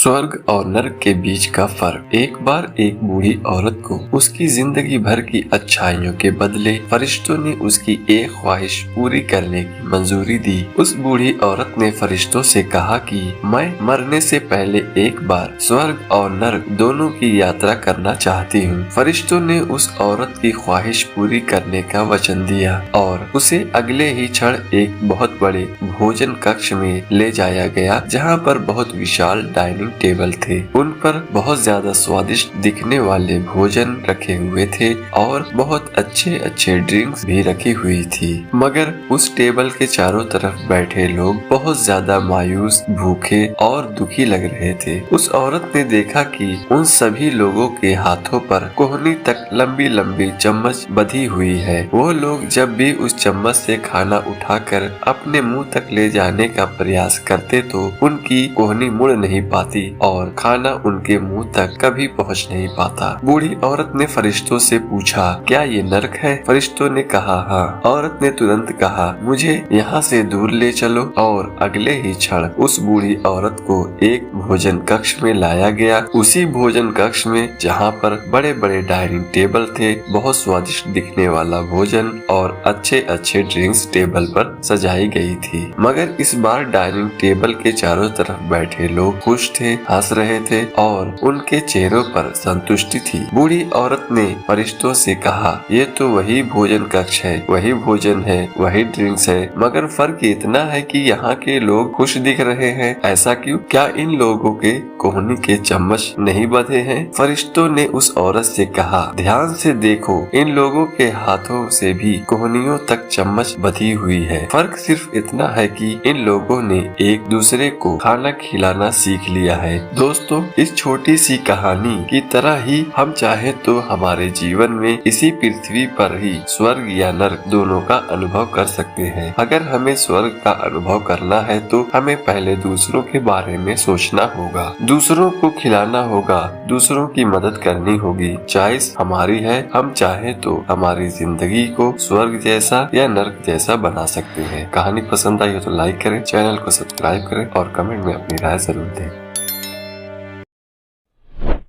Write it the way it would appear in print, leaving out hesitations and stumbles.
स्वर्ग और नरक के बीच का फर्क। एक बार एक बूढ़ी औरत को उसकी जिंदगी भर की अच्छाइयों के बदले फरिश्तों ने उसकी एक ख्वाहिश पूरी करने की मंजूरी दी। उस बूढ़ी औरत ने फरिश्तों से कहा कि मैं मरने से पहले एक बार स्वर्ग और नरक दोनों की यात्रा करना चाहती हूँ। फरिश्तों ने उस औरत की ख्वाहिश पूरी करने का वचन दिया और उसे अगले ही क्षण एक बहुत बड़े भोजन कक्ष में ले जाया गया, जहाँ पर बहुत विशाल डाइनिंग टेबल थे। उन पर बहुत ज्यादा स्वादिष्ट दिखने वाले भोजन रखे हुए थे और बहुत अच्छे अच्छे ड्रिंक्स भी रखी हुई थी। मगर उस टेबल के चारों तरफ बैठे लोग बहुत ज्यादा मायूस, भूखे और दुखी लग रहे थे। उस औरत ने देखा कि उन सभी लोगों के हाथों पर कोहनी तक लंबी लंबी चम्मच बंधी हुई है। वो लोग जब भी उस चम्मच से खाना उठाकर अपने मुंह तक ले जाने का प्रयास करते तो उनकी कोहनी मुड़ नहीं पाती और खाना उनके मुंह तक कभी पहुंच नहीं पाता। बूढ़ी औरत ने फरिश्तों से पूछा, क्या ये नरक है? फरिश्तों ने कहा हाँ। औरत ने तुरंत कहा, मुझे यहाँ से दूर ले चलो। और अगले ही क्षण उस बूढ़ी औरत को एक भोजन कक्ष में लाया गया। उसी भोजन कक्ष में जहाँ पर बड़े बड़े डाइनिंग टेबल थे, बहुत स्वादिष्ट दिखने वाला भोजन और अच्छे अच्छे ड्रिंक्स टेबल पर सजाई गई थी। मगर इस बार डाइनिंग टेबल के चारों तरफ बैठे लोग खुश थे, हंस रहे थे और उनके चेहरों पर संतुष्टि थी। बूढ़ी औरत ने फरिश्तों से कहा, ये तो वही भोजन कक्ष है, वही भोजन है, वही ड्रिंक्स है, मगर फर्क इतना है कि यहाँ के लोग खुश दिख रहे हैं। ऐसा क्यों? क्या इन लोगों के कोहनी के चम्मच नहीं बंधे हैं? फरिश्तों ने उस औरत से कहा, ध्यान से देखो, इन लोगों के हाथों से भी कोहनियों तक चम्मच बंधी हुई है। फर्क सिर्फ इतना है कि इन लोगों ने एक दूसरे को खाना खिलाना सीख लिया है। दोस्तों, इस छोटी सी कहानी की तरह ही हम चाहे तो हमारे जीवन में इसी पृथ्वी पर ही स्वर्ग या नरक दोनों का अनुभव कर सकते हैं। अगर हमें स्वर्ग का अनुभव करना है तो हमें पहले दूसरों के बारे में सोचना होगा, दूसरों को खिलाना होगा, दूसरों की मदद करनी होगी। चॉइस हमारी है, हम चाहे तो हमारी जिंदगी को स्वर्ग जैसा या नरक जैसा बना सकते हैं। कहानी पसंद आई हो तो लाइक करें, चैनल को सब्सक्राइब करें और कमेंट में अपनी राय जरूर दें।